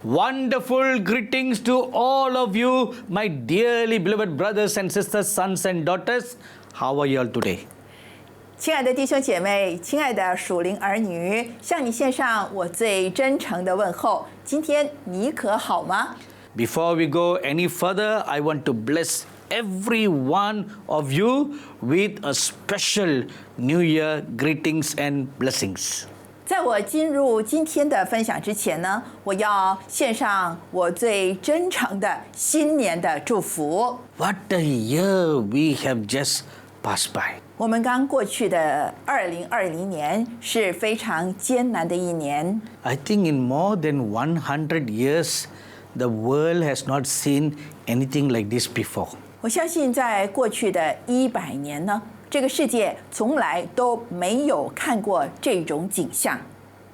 Wonderful greetings to all of you, my dearly beloved brothers and sisters, sons and daughters. How are you all today? 亲爱的弟兄姐妹，亲爱的属灵儿女，向你献上我最真诚的问候。今天你可好吗？ Before we go any further, I want to bless every one of you with a special New Year greetings and blessings. 在我进入今天的分享之前呢，我要献上我最真诚的新年的祝福。 What a year we have just passed by. 我们刚过去的2020年是非常艰难的一年。 I think in more than 100 years, the world has not seen anything like this before. 我相信在过去的100年呢，这个世界从来都没有看过这种景象。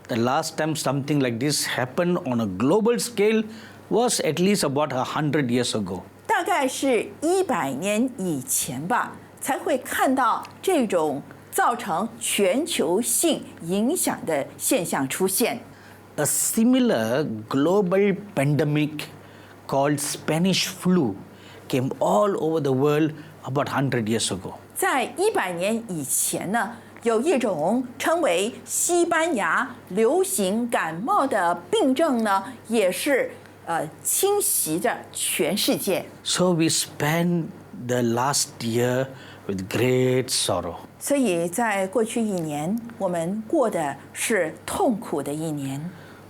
The last time something like this happened on a global scale was at least about 100 years ago. 大概是100年以前吧，才会看到这种造成全球性影响的现象出现。 A similar global pandemic called Spanish flu came all over the world about 100 years ago. 在100年以前呢，有一种称为西班牙流行感冒的病症呢，也是侵袭着全世界。 So we spent the last year with great sorrow. 所以在过去一年，我们过的是痛苦的一年。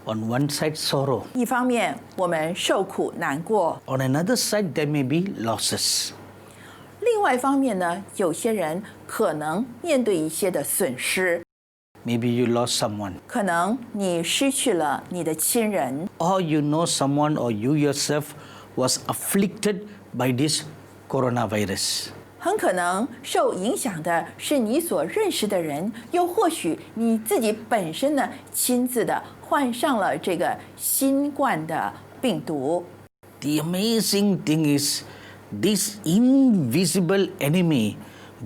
On one side, sorrow. 一方面，我们受苦难过； On another side, there may be losses. 另外一方面呢，有些人可能面对一些的损失， Maybe you lost someone. 可能你失去了你的亲人， Or you know someone or you yourself was afflicted by this coronavirus. 很可能受影响的是你所认识的人，又或许你自己本身呢，亲自的患上了这个新冠的病毒。 The amazing thing is, this invisible enemy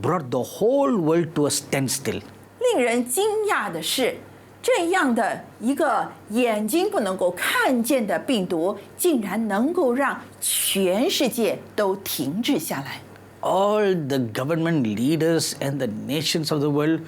brought the whole world to a standstill. 令人惊讶的是，这样的一个眼睛不能够看见的病毒，竟然能够让全世界都停滞下来。 All the government leaders and the nations of the world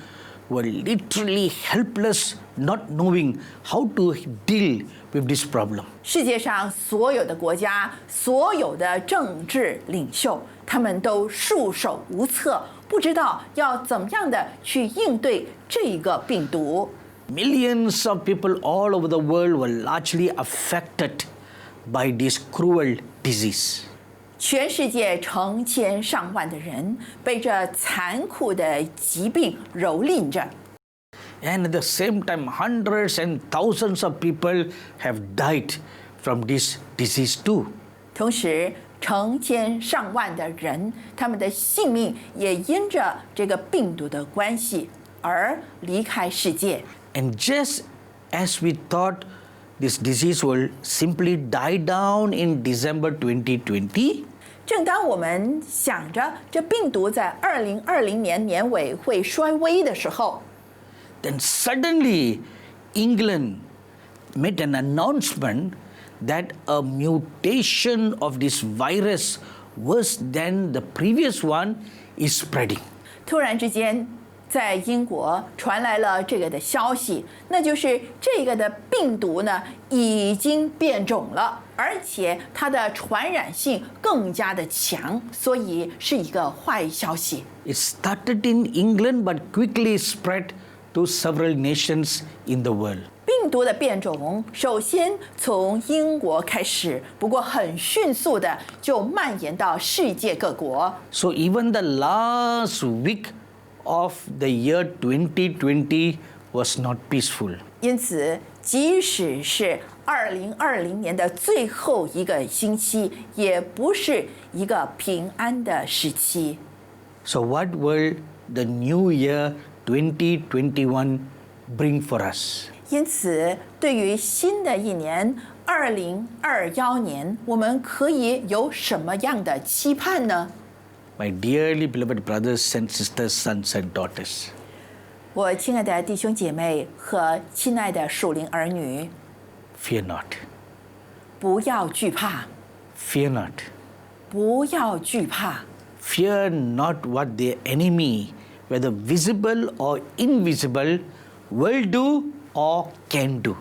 were literally helpless, not knowing how to deal with this problem. 世界上所有的国家、所有的政治领袖，他们都束手无策，不知道要怎么样的去应对这个病毒。 Millions of people all over the world were largely affected by this cruel disease. 全世界成千上万的人被这残酷的疾病蹂躏着。 And at the same time, hundreds and thousands of people have died from this disease too. 同时，成千上万的人，他们的性命也因着这个病毒的关系而离开世界。 And just as we thought this disease will simply die down in December 2020, 正当我们想着这病毒在2020年年尾会衰微的时候， then suddenly England made an announcement that a mutation of this virus worse than the previous one is spreading. 突然之间，在英国传来了这个的消息，那就是这个的病毒呢已经变种了，而且它的传染性更加的强，所以是一个坏消息。 It started in England but quickly spread to several nations in the world. 病毒的变种首先从英国开始，不过很迅速的就蔓延到世界各国。 So even the last week of the year 2020 was not peaceful. 因此，即使是2020年的最后一个星期，也不是一个平安的时期。 So what will the new year 2021 bring for us? 因此，对于新的一年2021年，我们可以有什么样的期盼呢？ My dearly beloved brothers and sisters, sons and daughters, 我亲爱的弟兄姐妹和亲爱的属灵儿女， fear not. 不要惧怕， Fear not. 不要惧怕。 Fear not what the enemy, whether visible or invisible, will do or can do.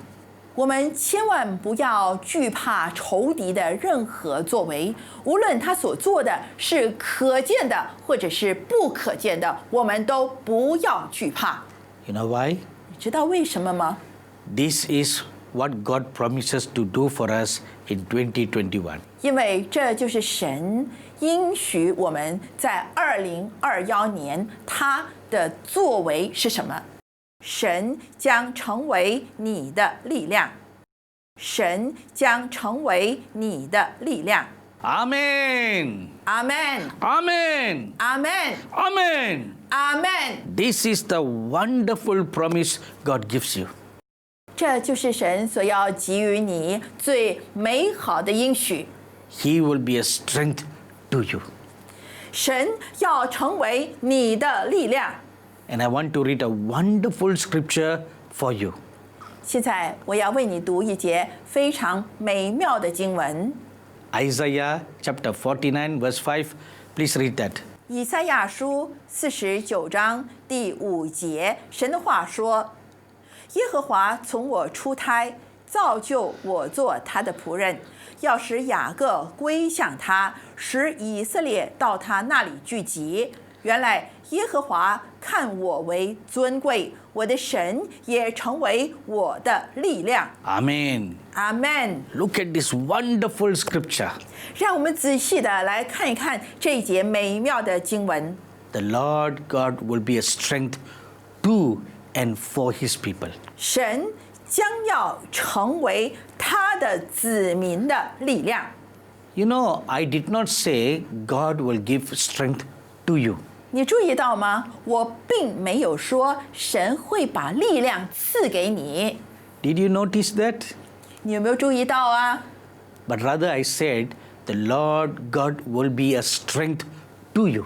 我们千万不要惧怕仇敌的任何作为，无论他所做的是可见的或者是不可见的，我们都不要惧怕。 You know why? 你知道为什么吗？ This is what God promises to do for us in 2021. 因为这就是神应许我们在2021年他的作为是什么？神将成为你的力量，神将成为你的力量。 Amen. 阿门， Amen. 阿门， Amen. 阿门。 This is the wonderful promise God gives you. 这就是神所要给予你最美好的应许。 He will be a strength to you. 神要成为你的力量。 And I want to read a wonderful scripture for you. 现在我要为你读一节非常美妙的经文， Isaiah chapter 49 verse 5. Please read that. 以赛亚书49章第5节，神的话说：“耶和华从我出胎，造就我做他的仆人，要使雅各归向他，使以色列到他那里聚集。原来耶和华看我为尊贵，我的神也成为我的力量。” Amen. 阿门。 Look at this wonderful scripture. 让我们仔细的来看一看这一节美妙的经文。 The Lord God will be a strength to and for his people. 神将要成为他的子民的力量。 You know, I did not say God will give strength to you. 你注意到吗？我并没有说神会把力量赐给你， Did you notice that? 你有没有注意到啊？ But rather I said, the Lord God will be a strength to you.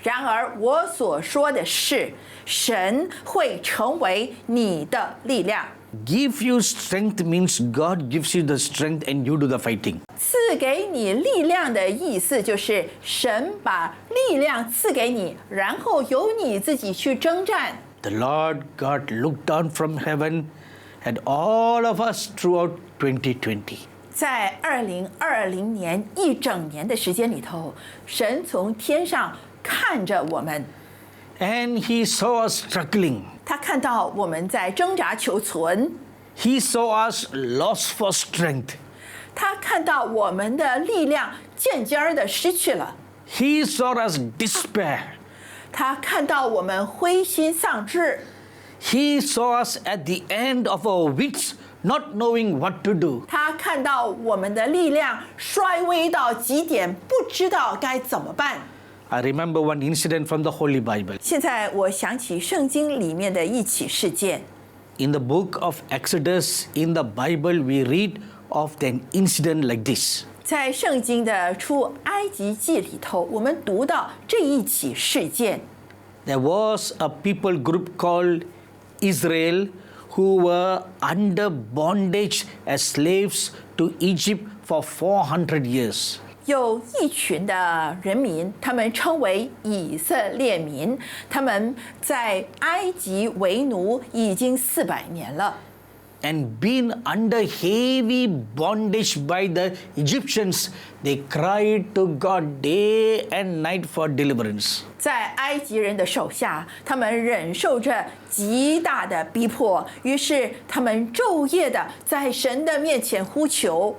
然而我所说的是，神会成为你的力量。 Give you strength means God gives you the strength and you do the fighting. 赐给你力量的意思就是神把力量赐给你，然后由你自己去征战。 The Lord God looked down from heaven at all of us throughout 2020. 在2020年一整年的时间里头，神从天上看着我们， And he saw us struggling. 他看到我们在挣扎求存， He saw us lost for strength. 他看到我们的力量渐渐的失去了， He saw us despair. 他看到我们灰心丧志， He saw us at the end of our wits, not knowing what to do. 他看到我们的力量衰微到极点，不知道该怎么办。 I remember one incident from the Holy Bible. 现在我想起圣经里面的一起事件， In the book of Exodus, in the Bible, we read of an incident like this. 在圣经的出埃及记里头，我们读到这一起事件。 There was a people group called Israel who were under bondage as slaves to Egypt for 400 years. 有一群的人民，他们称为以色列民，他们在埃及为奴已经400年了。 And being under heavy bondage by the Egyptians, they cried to God day and night for deliverance. 在埃及人的手下，他们忍受着极大的逼迫，于是他们昼夜的在神的面前呼求。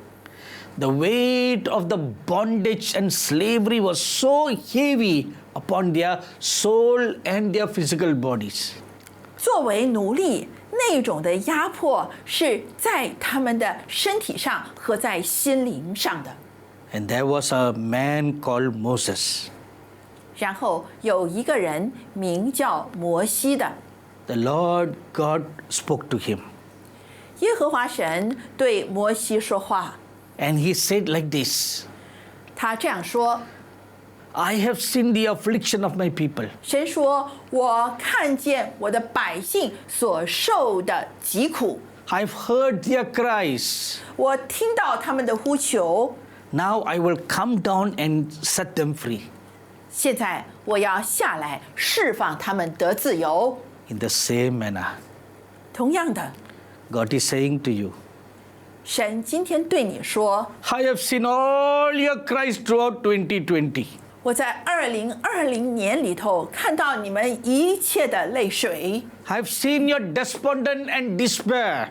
The weight of the bondage and slavery was so heavy upon their soul and their physical bodies. 作为奴隶，那种的压迫是在他们的身体上和在心灵上的。 And there was a man called Moses. 然后有一个人名叫摩西的， The Lord God spoke to him. 耶和华神对摩西说话， And he said like this, 他这样说： I have seen the affliction of my people. 神说，我看见我的百姓所受的疾苦， I've heard their cries. 我听到他们的呼求， Now I will come down and set them free. 现在我要下来释放他们得自由。 In the same manner, 同样的， God is saying to you, 神今天对你说 I have seen all your cries throughout 2020. 我在2020年里头看到你们一切的泪水， I've seen your despondent and despair.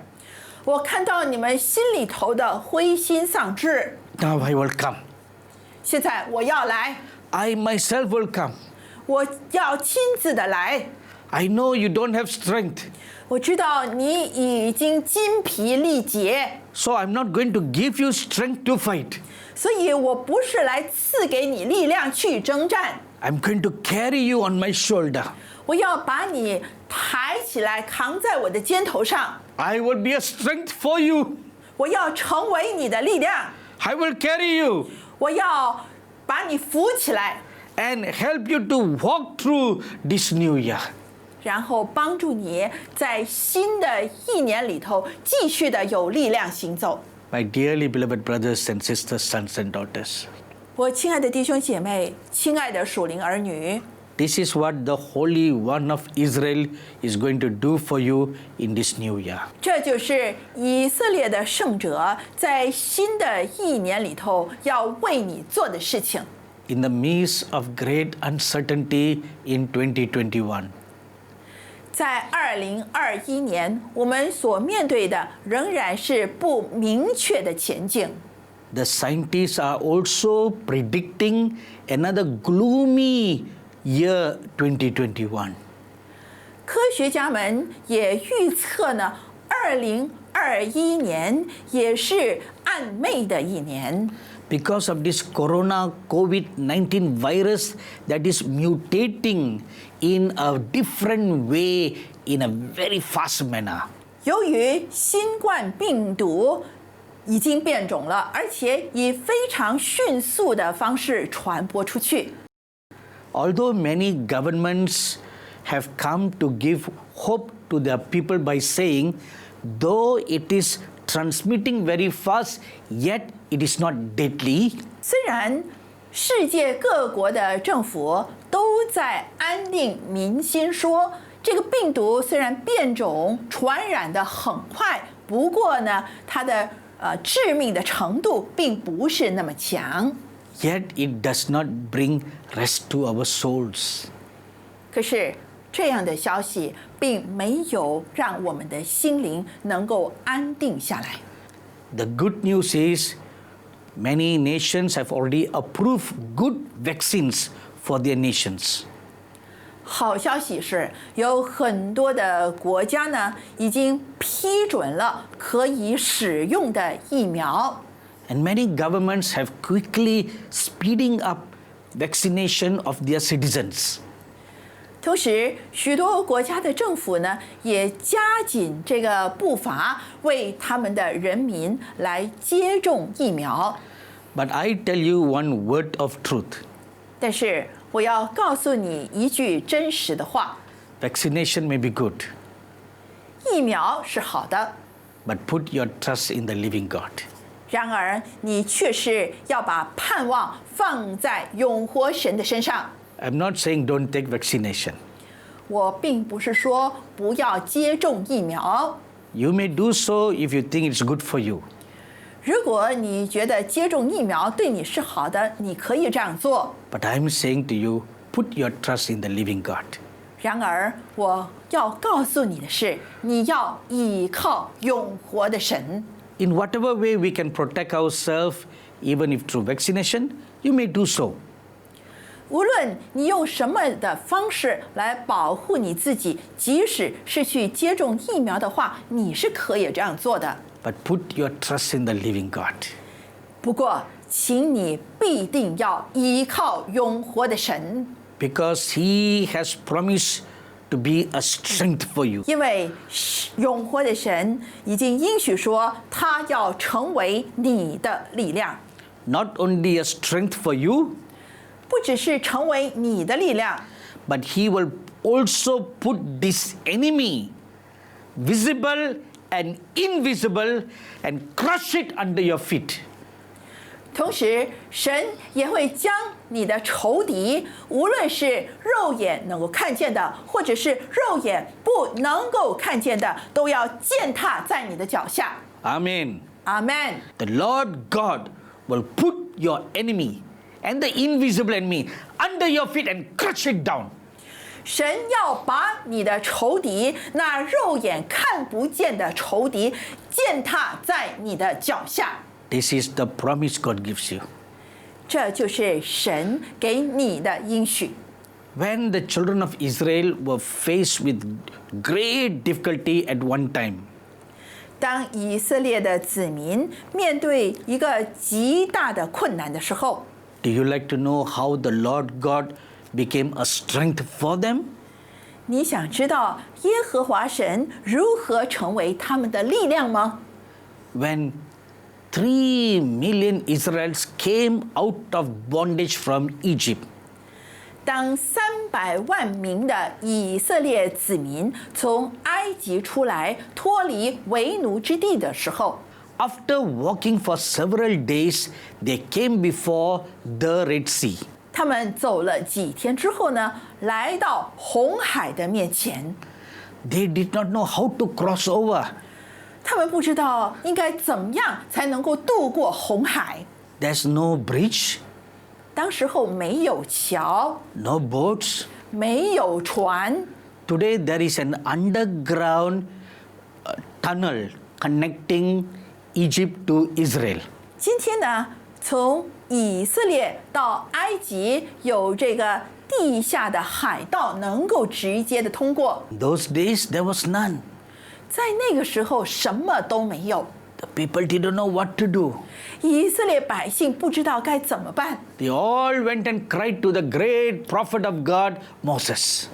我看到你们心里头的灰心丧志。 Now I will come. 现在我要来， I myself will come. 我要亲自的来。 I know you don't have strength, 我知道你已经筋疲力竭， so I'm not going to give you strength to fight. 所以我不是来赐给你力量去征战， I'm going to carry you on my shoulder. 我要把你抬起来扛在我的肩头上， I will be a strength for you. 我要成为你的力量， I will carry you 我要把你扶起来， and help you to walk through this new year. 然后帮助你在新的一年里头继续的有力量行走。 My dearly beloved brothers and sisters, sons and daughters, 我亲爱的弟兄姐妹，亲爱的属灵儿女， this is what the Holy One of Israel is going to do for you in this new year. 这就是以色列的圣者在新的一年里头要为你做的事情。 In the midst of great uncertainty in 2021, 在2021年，我们所面对的仍然是不明确的前景。 the scientists are also predicting another gloomy year 2021. 科学家们也预测呢，2021年也是暗昧的一年。 Because of this COVID-19 virus that is mutating in a different way, in a very fast manner. 由于新冠病毒已经变种了，而且以非常迅速的方式传播出去。 Although many governments have come to give hope to their people by saying, though it is transmitting very fast, yet it is not deadly. 虽然世界各国的政府都在安定民心说，这个病毒虽然变种传染的很快，不过呢，它的致命的程度并不是那么强。 Yet it does not bring rest to our souls. 可是这样的消息并没有让我们的心灵能够安定下来。 The good news is many nations have already approved good vaccines for their nations. 好消息是，有很多的国家呢已经批准了可以使用的疫苗。 And many governments have quickly speeding up vaccination of their citizens. 同时，许多国家的政府呢也加紧这个步伐，为他们的人民来接种疫苗。 But I tell you one word of truth. 但是，我要告诉你一句真实的话： Vaccination may be good, 疫苗是好的， but put your trust in the living God. 然而你却是要把盼望放在永活神的身上。 I'm not saying don't take vaccination. 我并不是说不要接种疫苗， You may do so if you think it's good for you. 如果你觉得接种疫苗对你是好的，你可以这样做。 But I'm saying to you, put your trust in the living God. 然而，我要告诉你的是，你要依靠永活的神。 In whatever way we can protect ourselves, even if through vaccination, you may do so. 无论你用什么的方式来保护你自己，即使是去接种疫苗的话，你是可以这样做的。 But put your trust in the living God. 不过，请你必定要依靠永活的神， Because He has promised to be a strength for you. 因为永活的神已经应许说，他要成为你的力量， Not only a strength for you, 不只是成为你的力量， but He will also put this enemy, visible and invisible and crush it under your feet. 同时，神也会将你的仇敌，无论是肉眼能够看见的，或者是肉眼不能够看见的，都要践踏在你的脚下。 Amen. 阿门。 The Lord God will put your enemy and the invisible enemy under your feet and crush it down. 神要把你的仇敌，那肉眼看不见的仇敌，践踏在你的脚下。 This is the promise God gives you. 这就是神给你的应许。 When the children of Israel were faced with great difficulty at one time, 当以色列的子民面对一个极大的困难的时候， do you like to know how the Lord God became a strength for them? 你想知道耶和华神如何成为他们的力量吗？ When 3 million Israelites came out of bondage from Egypt, 当300万名的以色列子民从埃及出来，脱离为奴之地的时候， after walking for several days, they came before the Red Sea. 他们走了几天之后呢，来到红海的面前， They did not know how to cross over. 他们不知道应该怎么样才能够渡过红海。 There's no bridge, 当时候没有桥， no boats. 没有船。 Today there is an underground tunnel connecting Egypt to Israel. 今天呢，从以色列到埃及有这个地下的海道能够直接的通过。 In those days there was none. 在那个时候什么都没有， The people didn't know what to do. 以色列百姓不知道该怎么办， They all went and cried to the great prophet of God, Moses.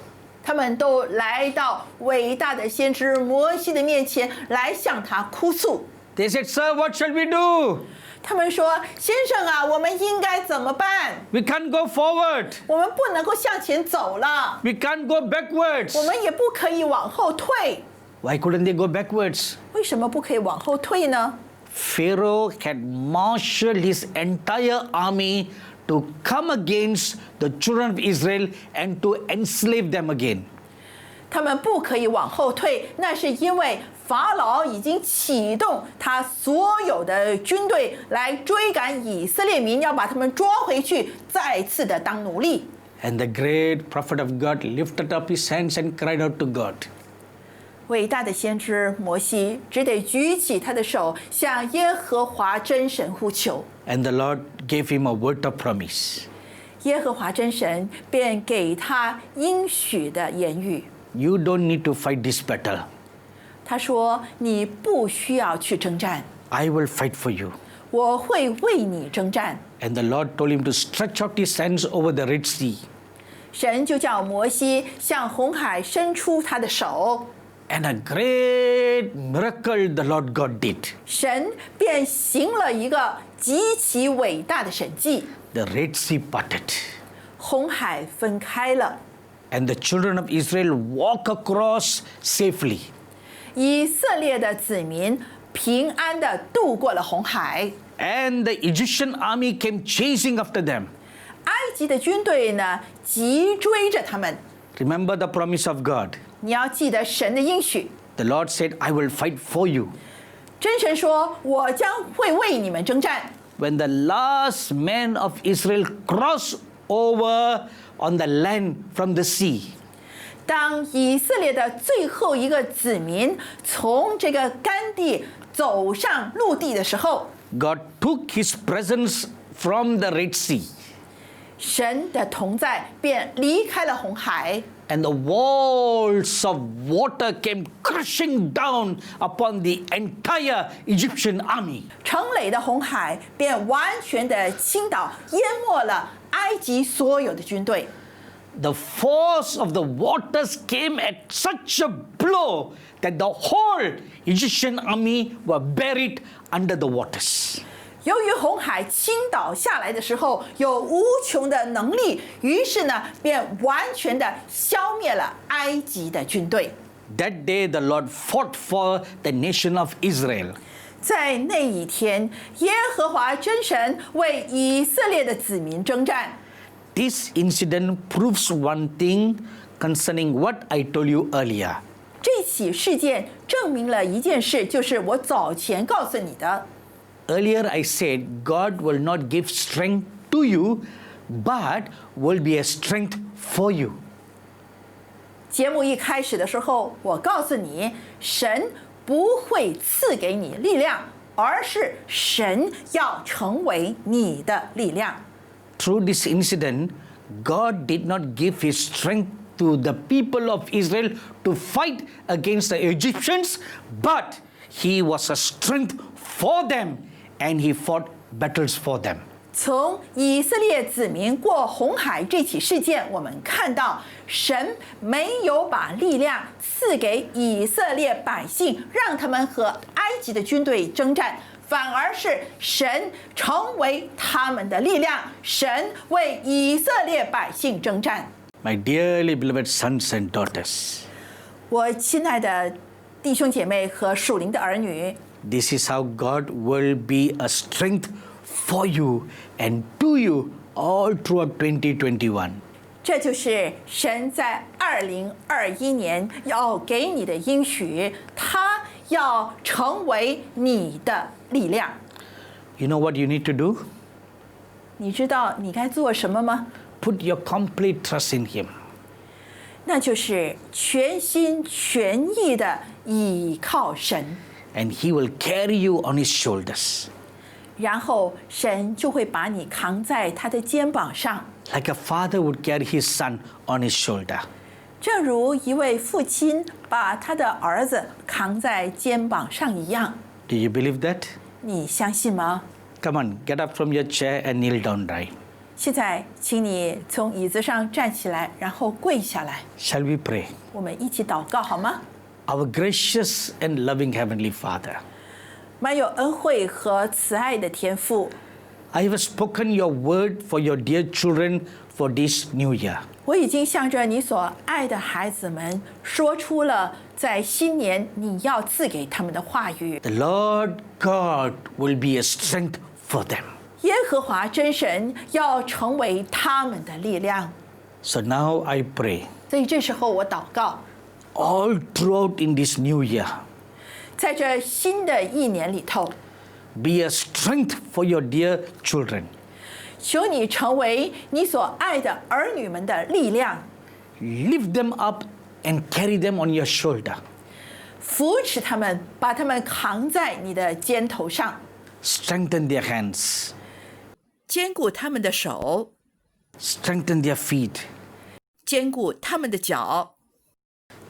他们都来到伟大的先知摩西的面前来向他哭诉。 They said, Sir, what shall we do? 他们说：“先生啊，我们应该怎么办？ We can't go forward. 我们不能够向前走了， We can't go backwards. 我们也不可以往后退。 Why couldn't they go backwards? 为什么不可以往后退呢？ Pharaoh had marshaled his entire army to come against the children of Israel and to enslave them again. 他们不可以往后退，那是因为法老已经启动他所有的军队来追赶以色列民，要把他们抓回去，再次的当奴隶。 And the great prophet of God lifted up his hands and cried out to God. 伟大的先知摩西只得举起他的手，向耶和华真神呼求。 And the Lord gave him a word of promise. 耶和华真神便给他应许的言语。 You don't need to fight this battle. 他说：“你不需要去征战， I will fight for you. 我会为你征战。” And the Lord told him to stretch out his hands over the Red Sea. 神就叫摩西向红海伸出他的手， And a great miracle the Lord God did. 神便行了一个极其伟大的神迹， The Red Sea parted. 红海分开了， And the children of Israel walk across safely. 以色列的子民平安的渡过了红海。 And the Egyptian army came chasing after them. 埃及的军队呢，急追着他们。 Remember the promise of God. 你要记得神的应许， The Lord said, I will fight for you. 真神说：“我将会为你们征战。” When the last man of Israel crossed over on the land from the sea, 当以色列的最后一个子民从这个干地走上陆地的时候， God took his presence from the Red Sea. 神的同在便离开了红海， And the walls of water came crashing down upon the entire Egyptian army. 城垒的红海便完全的倾倒，淹没了埃及所有的军队。 The force of the waters came at such a blow that the whole Egyptian army were buried under the waters. 由于红海倾倒下来的时候有无穷的能力，于是呢，便完全的消灭了埃及的军队。That day the Lord fought for the nation of Israel. 在那一天，耶和华真神为以色列的子民征战。This incident proves one thing concerning what I told you earlier. 这起事件证明了一件事，就是我早前告诉你的。Earlier I said God will not give strength to you, but will be a strength for you. 节目一开始的时候，我告诉你，神不会赐给你力量，而是神要成为你的力量。Through this incident, God did not give His strength to the people of Israel to fight against the Egyptians, but He was a strength for them and He fought battles for them. 从以色列子民过红海这起事件，我们看到神没有把力量赐给以色列百姓，让他们和埃及的军队征战，反而是神成为他们的力量，神为以色列百姓征战。My dearly beloved sons and daughters, 我亲爱的弟兄姐妹和属灵的儿女， this is how God will be a strength for you and to you all throughout 2021. 这就是神在2021年要给你的应许，他要成为你的力量。 You know what you need to do? 你知道你该做什么吗？ Put your complete trust in Him. 那就是全心全意的倚靠神， And He will carry you on His shoulders. 然后神就会把你扛在他的肩膀上， Like a father would carry his son on his shoulder. 正如一位父亲把他的儿子扛在肩膀上一样。 Do you believe that? 你相信吗？ Come on, get up from your chair and kneel down right. 现在，请你从椅子上站起来，然后跪下来， Shall we pray? 我们一起祷告好吗？ Our gracious and loving Heavenly Father, 满有恩惠和慈爱的天父， I have spoken your word for your dear children for this new year. 我已经向着你所爱的孩子们说出了在新年你要赐给他们的话语。 The Lord God will be a strength for them. 耶和华真神要成为他们的力量。 So now I pray, 所以这时候我祷告， all throughout in this new year, 在这新的一年里头， be a strength for your dear children. 求你成为你所爱的儿女们的力量， Lift them up and carry them on your shoulder. 扶持他们，把他们扛在你的肩头上， Strengthen their hands, 坚固他们的手， strengthen their feet. 坚固他们的脚，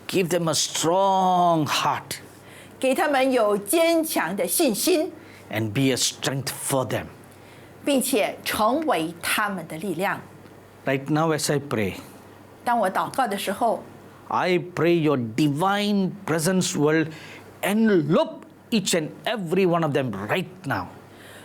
Give them a strong heart 给他们有坚强的信心， and be a strength for them. 并且成为他们的力量。 Right now, as I pray, 当我祷告的时候， I pray your divine presence will envelop each and every one of them right now.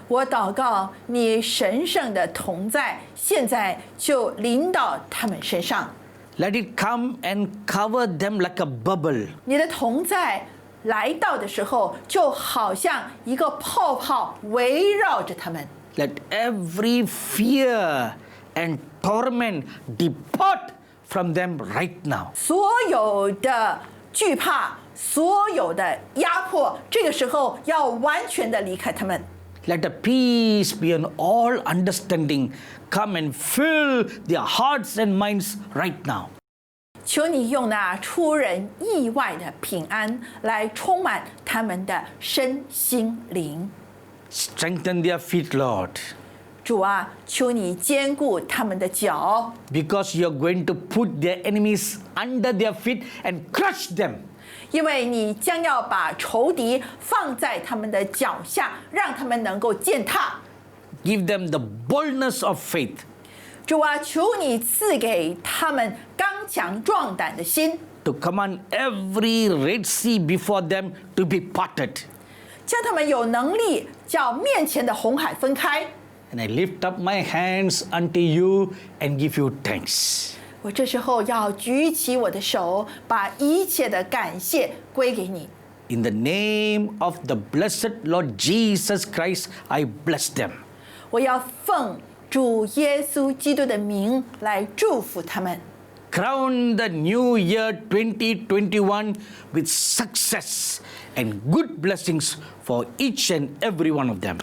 我祷告你神圣的同在，现在就临到他们身上。 Let it come and cover them like a bubble. 你的同在来到的时候，就好像一个泡泡围绕着他们。 Let every fear and torment depart from them right now. 所有的惧怕，所有的压迫，这个时候要完全的离开他们。 Let the peace beyond all understanding come and fill their hearts and minds right now. 求你用那出人意外的平安来充满他们的身心灵。 Strengthen their feet, Lord, 主啊，求你坚固他们的脚， because you're going to put their enemies under their feet and crush them. 因为你将要把仇敌放在他们的脚下，让他们能够践踏。 Give them the boldness of faith 主啊，求你赐给他们刚强壮胆的心， to command every Red Sea before them to be parted. 将他们有能力叫面前的红海分开。 And I lift up my hands unto you and give you thanks. 我这时候要举起我的手，把一切的感谢归给你。In the name of the blessed Lord Jesus Christ, I bless them. 我要奉主耶稣基督的名来祝福他们。Crown the new year 2021 with success and good blessings for each and every one of them.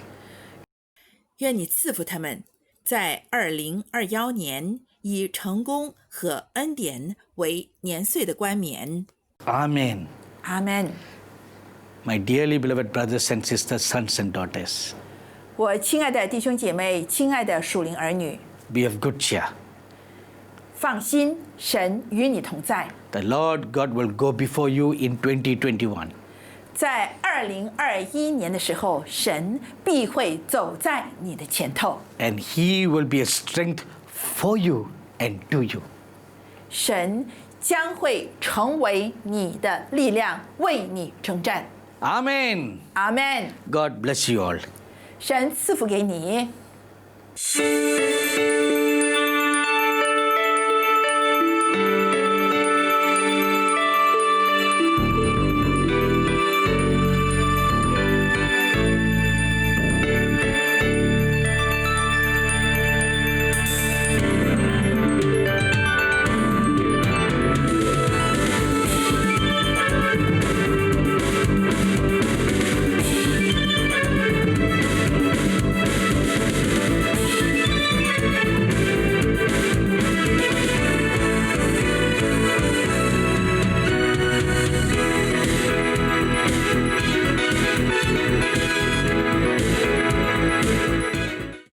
愿你赐福他们，在2021年以成功和恩典为年岁的冠冕。 Amen. 阿门。 My dearly beloved brothers and sisters, sons and daughters, 我亲爱的弟兄姐妹，亲爱的属灵儿女， be of good cheer. 放心，神与你同在。 The Lord God will go before you in 2021. 在2021年的时候，神必会走在你的前头， And He will be a strength for you and to you. 神将会成为你的力量，为你征战。 Amen. 阿门。 God bless you all. 神赐福给你。